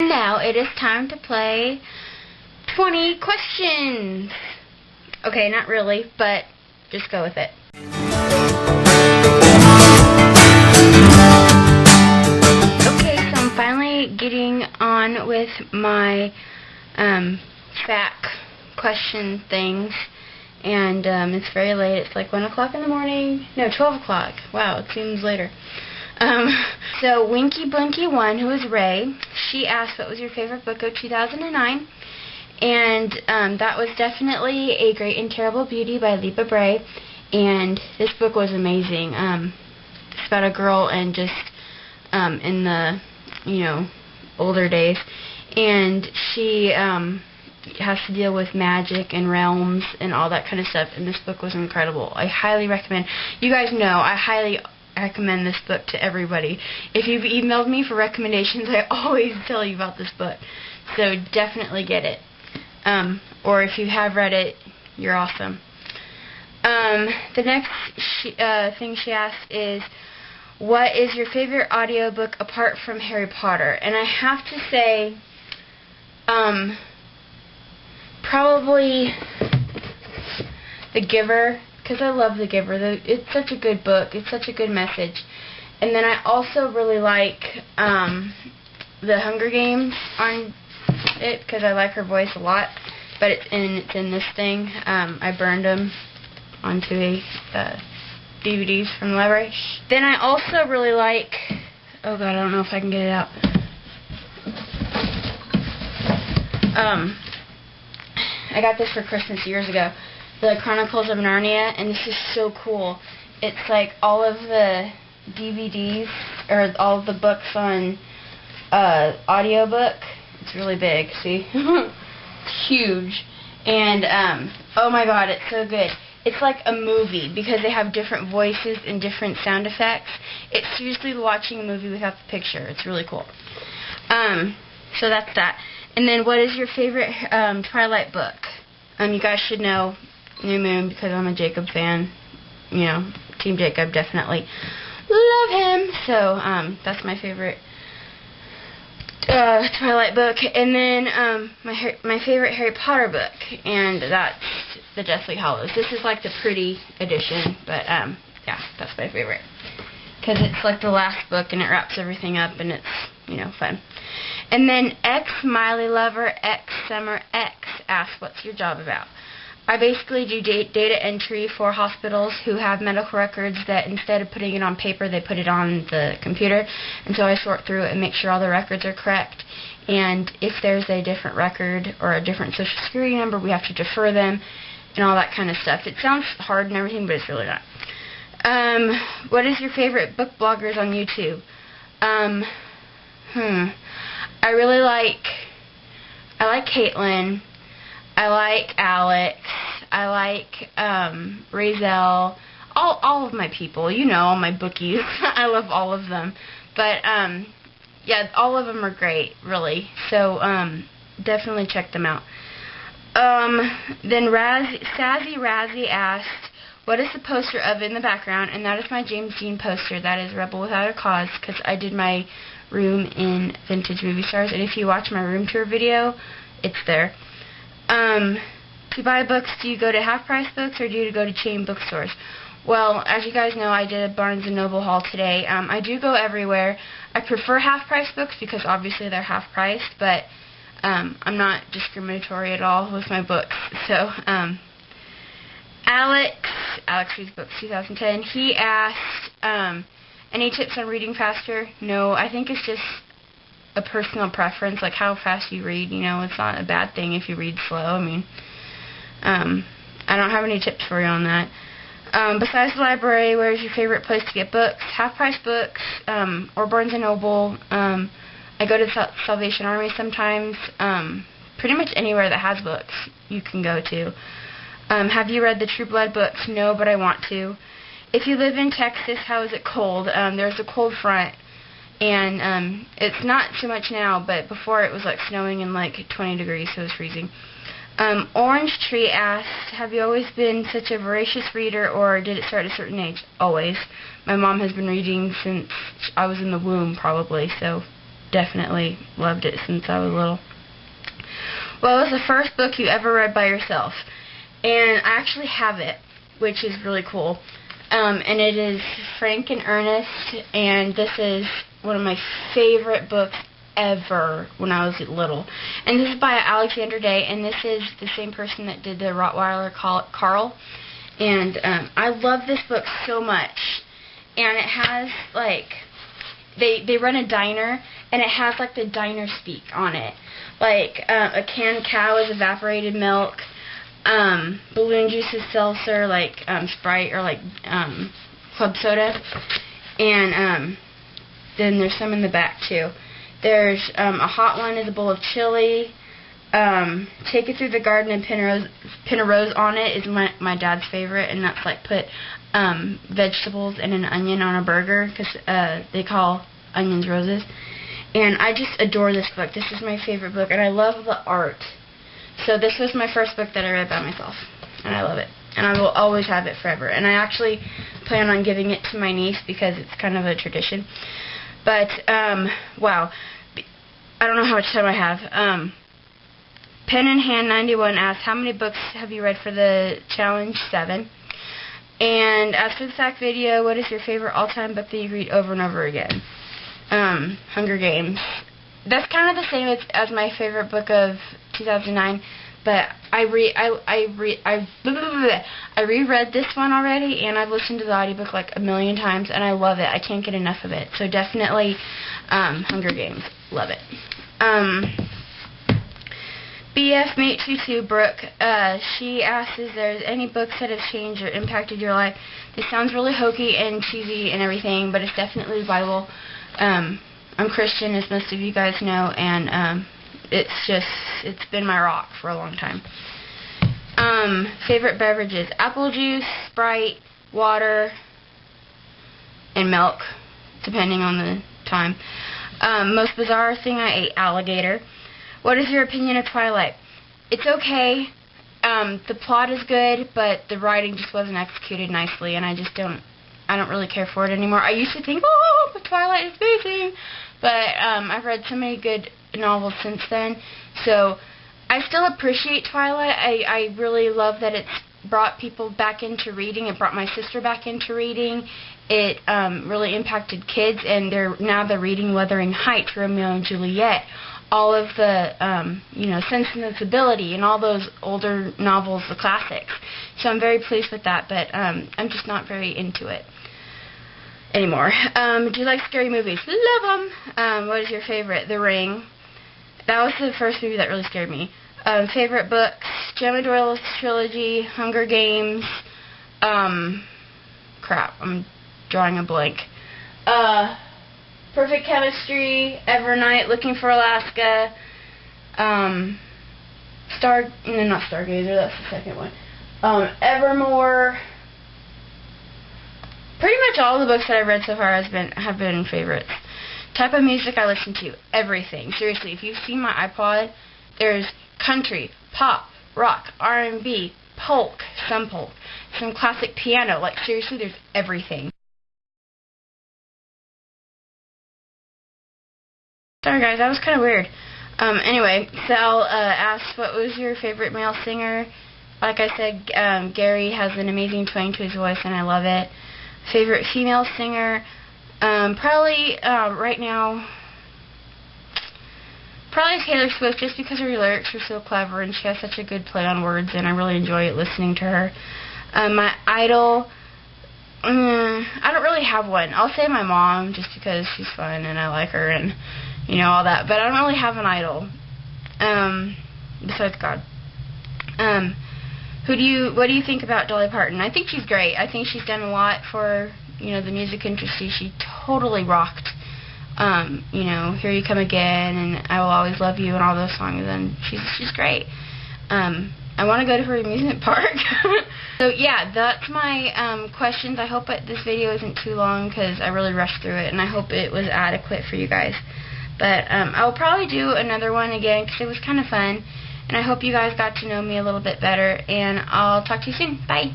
And now it is time to play 20 questions. Okay, not really, but just go with it. Okay, so I'm finally getting on with my fact question things. And it's very late. It's like 1 o'clock in the morning. No, 12 o'clock. Wow, it seems later. So Winky Blinky 1, who is Ray, she asked what was your favorite book of 2009. And that was definitely A Great and Terrible Beauty by Lipa Bray. And this book was amazing. It's about a girl and just in the, older days. And she has to deal with magic and realms and all that kind of stuff, and this book was incredible. I highly recommend. You guys know I highly recommend this book to everybody. If you've emailed me for recommendations, I always tell you about this book, so definitely get it. Or if you have read it, you're awesome. The next thing she asked is, what is your favorite audiobook apart from Harry Potter? And I have to say, probably The Giver, because I love The Giver. It's such a good book. It's such a good message. And then I also really like The Hunger Games on it, because I like her voice a lot. But it's in this thing. I burned them onto DVDs from the library. Then I also really like, oh god, I don't know if I can get it out. I got this for Christmas years ago, The Chronicles of Narnia, and this is so cool. It's like all of the DVDs, or all of the books on audiobook. It's really big, see? It's huge. And, oh my god, it's so good. It's like a movie, because they have different voices and different sound effects. It's seriously watching a movie without the picture. It's really cool. So that's that. And then, what is your favorite Twilight book? You guys should know New Moon, because I'm a Jacob fan. Team Jacob, definitely. Love him. So, that's my favorite Twilight book. And then, my favorite Harry Potter book, and that's The Deathly Hallows. This is like the pretty edition, but, yeah, that's my favorite. Because it's like the last book, and it wraps everything up, and it's, fun. And then X Miley Lover X Summer X asks, what's your job about? I basically do data entry for hospitals who have medical records that instead of putting it on paper, they put it on the computer. And so I sort through it and make sure all the records are correct. And if there's a different record or a different social security number, we have to defer them and all that kind of stuff. It sounds hard and everything, but it's really not. What is your favorite book bloggers on YouTube? I really like Caitlin. I like Alex. I like Razel. All of my people, all my bookies. I love all of them. But yeah, all of them are great, really. So definitely check them out. Then Sassy Razzie asked, what is the poster of in the background? And that is my James Dean poster. That is Rebel Without a Cause, because I did my room in Vintage Movie Stars, and if you watch my room tour video, it's there. To buy books, do you go to half-price books, or do you go to chain bookstores? Well, as you guys know, I did a Barnes & Noble haul today. I do go everywhere. I prefer half-price books, because obviously they're half-priced, but I'm not discriminatory at all with my books. So, Alex Reads Books 2010, he asked, any tips on reading faster? No, I think it's just a personal preference, like how fast you read. It's not a bad thing if you read slow. I don't have any tips for you on that. Besides the library, where's your favorite place to get books? Half-price books, or Barnes & Noble. I go to Salvation Army sometimes. Pretty much anywhere that has books you can go to. Have you read the True Blood books? No, but I want to. If you live in Texas, how is it cold? There's a cold front, and it's not too much now, but before it was like snowing and like 20 degrees, so it was freezing. Orange Tree asked, have you always been such a voracious reader, or did it start at a certain age? Always. My mom has been reading since I was in the womb, probably, so definitely loved it since I was little. What was the first book you ever read by yourself? And I actually have it, which is really cool. And it is Frank and Ernest, and this is one of my favorite books ever when I was little. And this is by Alexander Day, and this is the same person that did the Rottweiler Carl. And I love this book so much. And it has, like, they run a diner, and it has, like, the diner speak on it. Like, a canned cow is evaporated milk. Balloon juice is seltzer, like Sprite or like club soda, and then there's some in the back too. There's a hot one is a bowl of chili. Take it through the garden and pin a rose on it is my dad's favorite, and that's like put vegetables and an onion on a burger because they call onions roses. And I just adore this book. This is my favorite book, and I love the art. So this was my first book that I read by myself, and I love it. And I will always have it forever. And I actually plan on giving it to my niece because it's kind of a tradition. But, wow. I don't know how much time I have. Pen in Hand 91 asks, how many books have you read for the challenge? 7. And as for the fact video, what is your favorite all-time book that you read over and over again? Hunger Games. That's kind of the same as my favorite book of 2009, but I reread this one already, and I've listened to the audiobook like a million times, and I love it. I can't get enough of it. So definitely Hunger Games. Love it. BF Mate 22 Brooke, she asks, is there any books that have changed or impacted your life? This sounds really hokey and cheesy and everything, but it's definitely the Bible. I'm Christian, as most of you guys know, and it's been my rock for a long time. Favorite beverages: apple juice, Sprite, water, and milk, depending on the time. Most bizarre thing I ate: alligator. What is your opinion of Twilight? It's okay. The plot is good, but the writing just wasn't executed nicely, and I don't really care for it anymore. I used to think, oh, but Twilight is amazing, but I've read so many good novels since then, so I still appreciate Twilight. I really love that it's brought people back into reading. It brought my sister back into reading. It really impacted kids, and now they're reading Wuthering Heights, Romeo and Juliet, all of the Sense and Sensibility, and all those older novels, the classics. So I'm very pleased with that, but I'm just not very into it anymore. Do you like scary movies? Love them. What is your favorite? The Ring. That was the first movie that really scared me. Favorite books: Gemma Doyle's trilogy, Hunger Games. Crap, I'm drawing a blank. Perfect Chemistry, Evernight, Looking for Alaska. Not Stargazer. That's the second one. Evermore. Pretty much all the books that I've read so far have been favorites. Type of music I listen to: everything. Seriously, if you've seen my iPod, there's country, pop, rock, R&B, folk, some classic piano. Like, seriously, there's everything. Sorry guys, that was kind of weird. Anyway, Sal asked, what was your favorite male singer? Like I said, Gary has an amazing twang to his voice, and I love it. Favorite female singer? Probably, right now, probably Taylor Swift, just because her lyrics are so clever, and she has such a good play on words, and I really enjoy listening to her. My idol, I don't really have one. I'll say my mom, just because she's fun, and I like her, and all that, but I don't really have an idol, besides God. What do you think about Dolly Parton? I think she's great. I think she's done a lot for, the music industry. She totally rocked, Here You Come Again, and I Will Always Love You, and all those songs, and she's great. I want to go to her amusement park. So, yeah, that's my questions. I hope that this video isn't too long, because I really rushed through it, and I hope it was adequate for you guys. But I'll probably do another one again, because it was kind of fun, and I hope you guys got to know me a little bit better, and I'll talk to you soon. Bye!